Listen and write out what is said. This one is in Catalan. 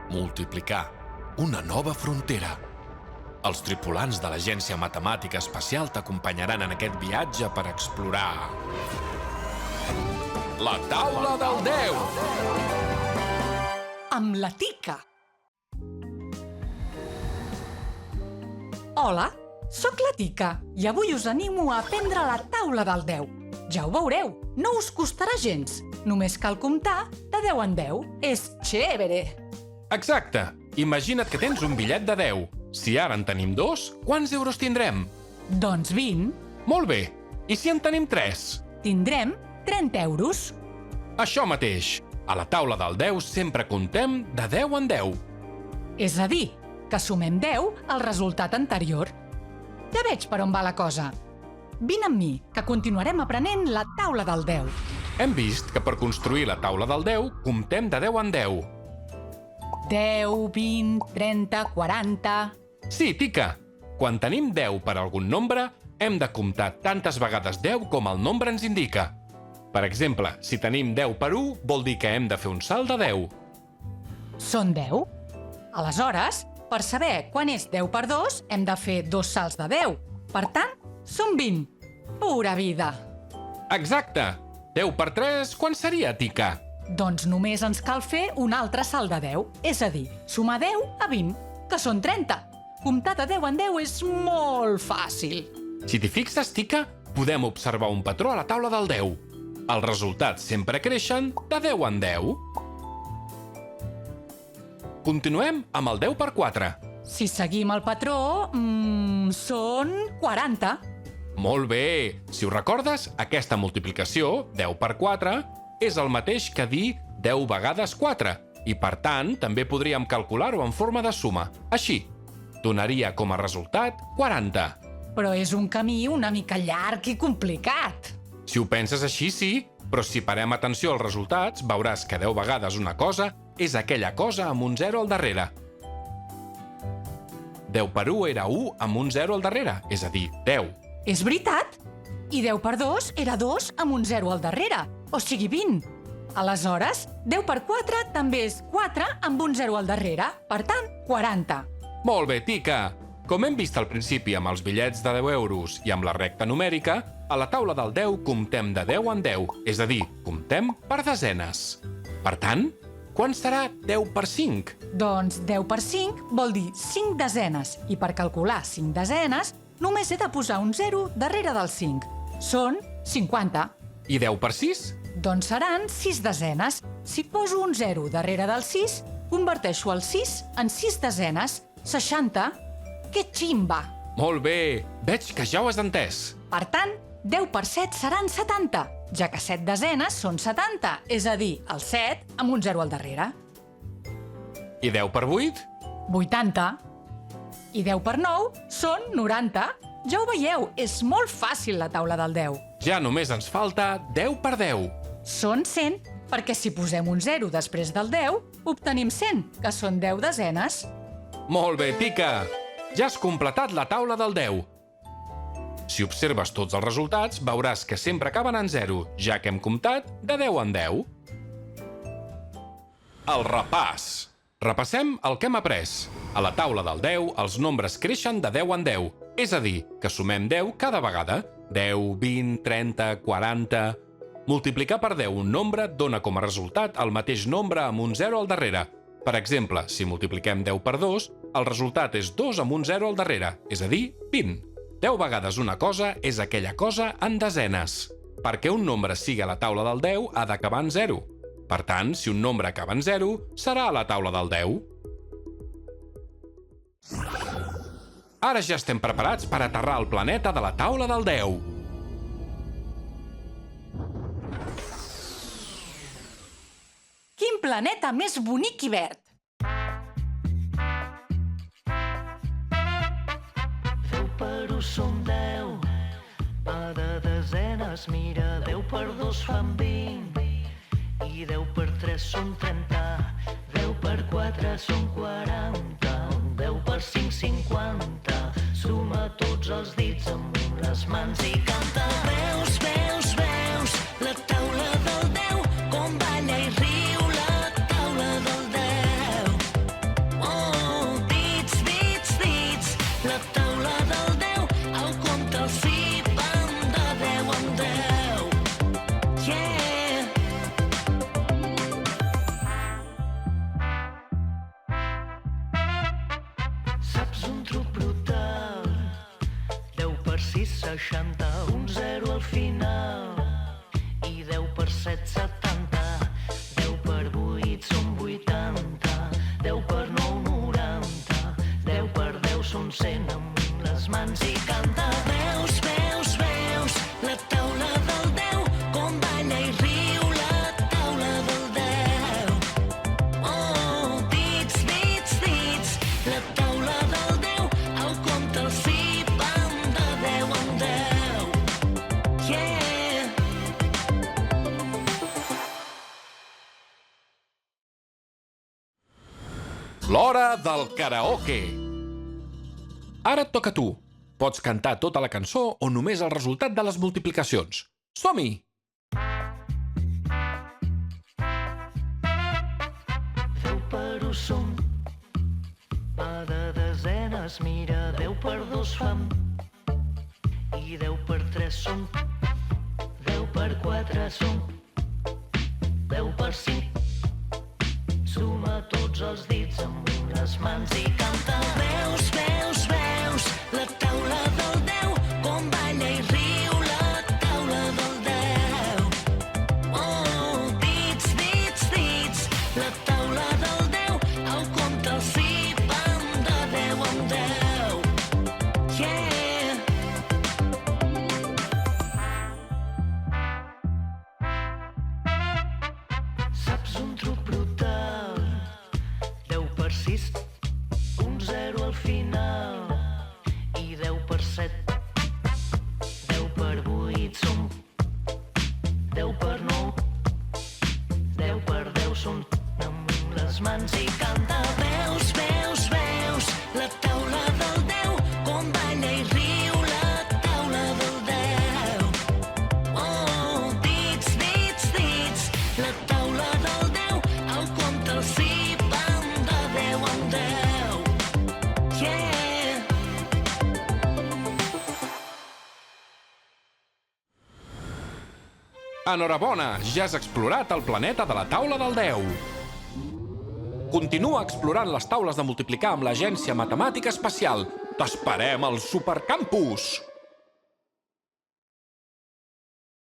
multiplicar, una nova frontera. Els tripulants de l'Agència Matemàtica Espacial t'acompanyaran en aquest viatge per explorar... La taula del 10! Amb la Tica. Hola, sóc la Tica i avui us animo a aprendre la taula del 10. Ja ho veureu, no us costarà gens. Només cal comptar de 10 en 10. És chévere! Exacte! Imagina't que tens un bitllet de 10. Si ara en tenim 2, quants euros tindrem? Doncs 20. Molt bé! I si en tenim 3? Tindrem 30 euros. Això mateix! A la taula del 10 sempre comptem de 10 en 10. És a dir, que sumem 10 al resultat anterior. Ja veig per on va la cosa. Vine amb mi, que continuarem aprenent la taula del 10. Hem vist que per construir la taula del 10 comptem de 10 en 10. 10, 20, 30, 40... Sí, Tica! Quan tenim 10 per algun nombre, hem de comptar tantes vegades 10 com el nombre ens indica. Per exemple, si tenim 10 per 1, vol dir que hem de fer un salt de 10. Són 10? Aleshores, per saber quan és 10 per 2, hem de fer 2 salts de 10. Per tant, són 20. Pura vida! Exacte! 10 per 3, quan seria, Tica? Doncs només ens cal fer un altre salt de 10, és a dir, sumar 10 a 20, que són 30. Comptar de 10 en 10 és molt fàcil. Si t'hi fixes, Tica, podem observar un patró a la taula del 10. Els resultats sempre creixen de 10 en 10. Continuem amb el 10 per 4. Si seguim el patró, són 40. Molt bé! Si ho recordes, aquesta multiplicació, 10 per 4, és el mateix que dir 10 vegades 4, i per tant també podríem calcular-ho en forma de suma. Així, donaria com a resultat 40. Però és un camí una mica llarg i complicat. Si ho penses així, sí, però si parem atenció als resultats, veuràs que 10 vegades una cosa és aquella cosa amb un 0 al darrere. 10 per 1 era 1 amb un 0 al darrere, és a dir, 10. És veritat? I 10 per 2 era 2 amb un 0 al darrere, o sigui 20. Aleshores, 10 per 4 també és 4 amb un 0 al darrere, per tant, 40. Molt bé, Tica! Com hem vist al principi amb els bitllets de 10 euros i amb la recta numèrica, a la taula del 10 comptem de 10 en 10, és a dir, comptem per desenes. Per tant, quan serà 10 per 5? Doncs 10 per 5 vol dir 5 desenes, i per calcular 5 desenes només he de posar un 0 darrere del 5. Són 50. I 10 per 6? Doncs seran 6 desenes. Si poso un 0 darrere del 6, converteixo el 6 en 6 desenes, 60. Que ximba! Molt bé! Veig que ja ho has entès. Per tant, 10 per 7 seran 70, ja que 7 desenes són 70, és a dir, el 7 amb un 0 al darrere. I 10 per 8? 80. I 10 per 9 són 90. Ja ho veieu, és molt fàcil la taula del 10. Ja només ens falta 10 per 10. Són 100, perquè si posem un 0 després del 10, obtenim 100, que són 10 desenes. Molt bé, Tica! Ja has completat la taula del 10. Si observes tots els resultats, veuràs que sempre acaben en 0, ja que hem comptat de 10 en 10. El repàs. Repassem el que hem après. A la taula del 10, els nombres creixen de 10 en 10, és a dir, que sumem 10 cada vegada. 10, 20, 30, 40... Multiplicar per 10 un nombre dona com a resultat el mateix nombre amb un 0 al darrere. Per exemple, si multipliquem 10 per 2, el resultat és 2 amb un 0 al darrere, és a dir, 20. 10 vegades una cosa és aquella cosa en desenes. Perquè un nombre sigui a la taula del 10 ha d'acabar en 0. Per tant, si un nombre acaba en 0, serà a la taula del 10. Ara ja estem preparats per aterrar al planeta de la taula del 10. Quin planeta més bonic i verd! 10 per 1 són 10, va de desenes, mira, 10 per 2 fan 20, i 10 per 3 són 30, 10 per 4 són 40, 10 per 5, 50, suma tots els dits amb les mans i canta. Veus, veus, veus, la taula del 10, com balla i riu la taula del 10. un truc brutal. 10 per 6, 60, un 0 al final. I 10 per 7, 70. 10 per 8 són 80. 10 per 9, 90. 10 per 10 són 100, amb les mans i canta. Veus, veus, veus, la taula del 10, com balla i riu la taula del 10. Oh, dits, dits, dits, la taula del 10, el compte els hi van de 10 en 10. Yeah! L'hora del karaoke. Ara et toca a tu. Pots cantar tota la cançó o només el resultat de les multiplicacions. Som-hi! 10 per 1 són pa de desenes, mira, 10 per 2 fan i 10 per 3 són 10 per 4 són 10 per 5. Suma tots els dits amb unes mans i canta. Veus, veus, veus, la taula del 10, com balla i riu la taula del 10. Oh, dits, dits, dits, la taula del 10, el compte els hi van de 10 en 10. Yeah! Saps un truc brutal? 10 per 6, un 0 al final. I 10 per 7, 10 per 8 són 10 per 9. 10 per 10 són amb les mans i canta. Veus, veus, veus, la taula del 10, com balla i riu la taula del 10. Oh, dits, dits, dits, la taula del 10, el compte els hi van de 10 en 10. Yeah! Enhorabona, ja has explorat el planeta de la taula del 10. Continua explorant les taules de multiplicar amb l'Agència Matemàtica Espacial. T'esperem al Supercampus!